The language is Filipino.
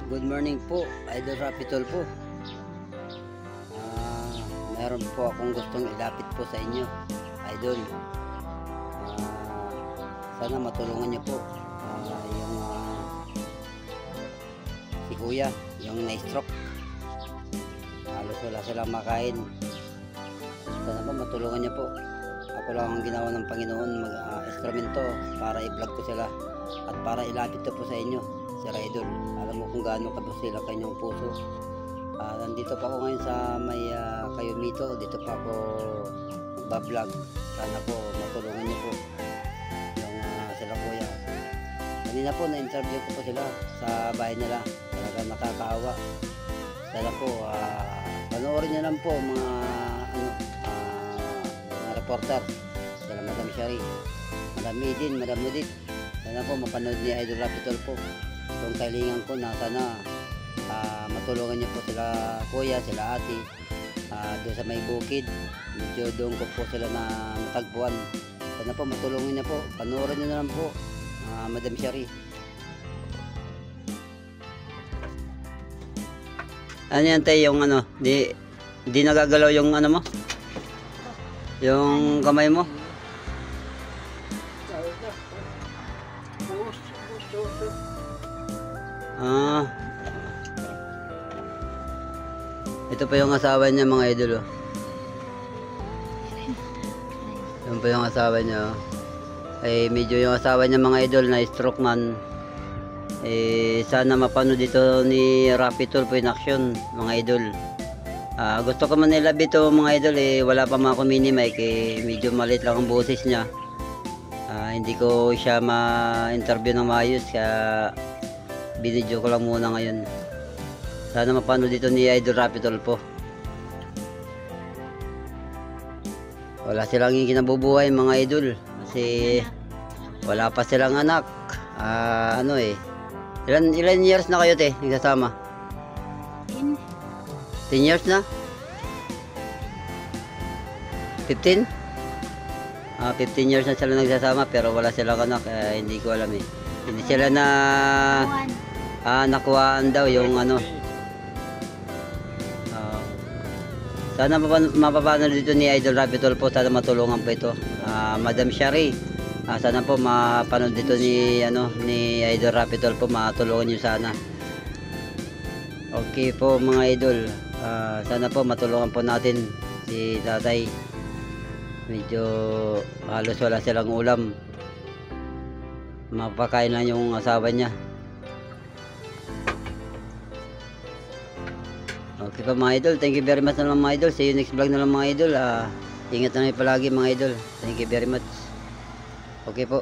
Good morning po, Idol Rapitol po. Meron po akong gustong ilapit po sa inyo, Idol. Sana matulungan niyo po yung si Kuya, yung na-stroke. Halos wala silang makain. Sana po matulungan niyo po. Ako lang ang ginawa ng Panginoon, mag-instrumento para i-vlog ko sila at para ilapit ko po sa inyo, Sir Idol. Alam mo kung gaano kabos sila kanyang puso. Nandito pa ako ngayon sa may Kayumito. Dito pa ako bablog. Sana po matulungan niyo po yung sila Kuya. Kanina po na-interview ko po sila sa bahay nila. Talaga nakakaawa. Sana po panoorin niyo lang po mga reporter, sila Madam Shari, Madam Idin, Madam Nudit. Sana po mapanood ni Idol Rapitol po itong kailangan ko na sana matulungan niyo po sila Kuya, sila Ate doon sa may bukid. Medyo doon ko po sila na natagpuan. Sana po matulungan niyo po, panoorin niyo na lang po Madam Shari. Ano yan tayo yung ano, di nagagalaw yung ano mo? Yung kamay mo? Ito pa yung asawa niya, mga idol. Yan pa yung asawa niya. Medyo yung asawa niya, mga idol, na stroke man. Sana mapanood dito ni Rapitol po in action, mga idol. Gusto ko man nila dito, mga idol, wala pa mga mini mic, medyo maliit lang ang boses niya. Hindi ko siya ma-interview ng maayos, kaya binidyo ko lang muna ngayon. Sana mapanood dito ni Idol Rapitol po. Wala silang kinabubuhay, mga idol, kasi wala pa silang anak. Ilan years na kayo, te, nagsasama? 10 years na? 15? 15 years na sila nagsasama pero wala silang anak, hindi ko alam eh. Hindi sila na nakuhaan daw yung ano. Sana mapapanood dito ni Idol Rapitol po, sana matulungan po ito. Madam Shari, sana po mapanood dito ni Idol Rapitol po, matulungan niyo sana. Okay po, mga idol. Sana po matulungan po natin si tatay. Medyo halos wala silang ulam. Mapakain lang yung asawa niya. Okay po, mga idol. Thank you very much na lang, mga idol. See you next vlog na lang, mga idol. Ingat na lang palagi, mga idol. Thank you very much. Okay po.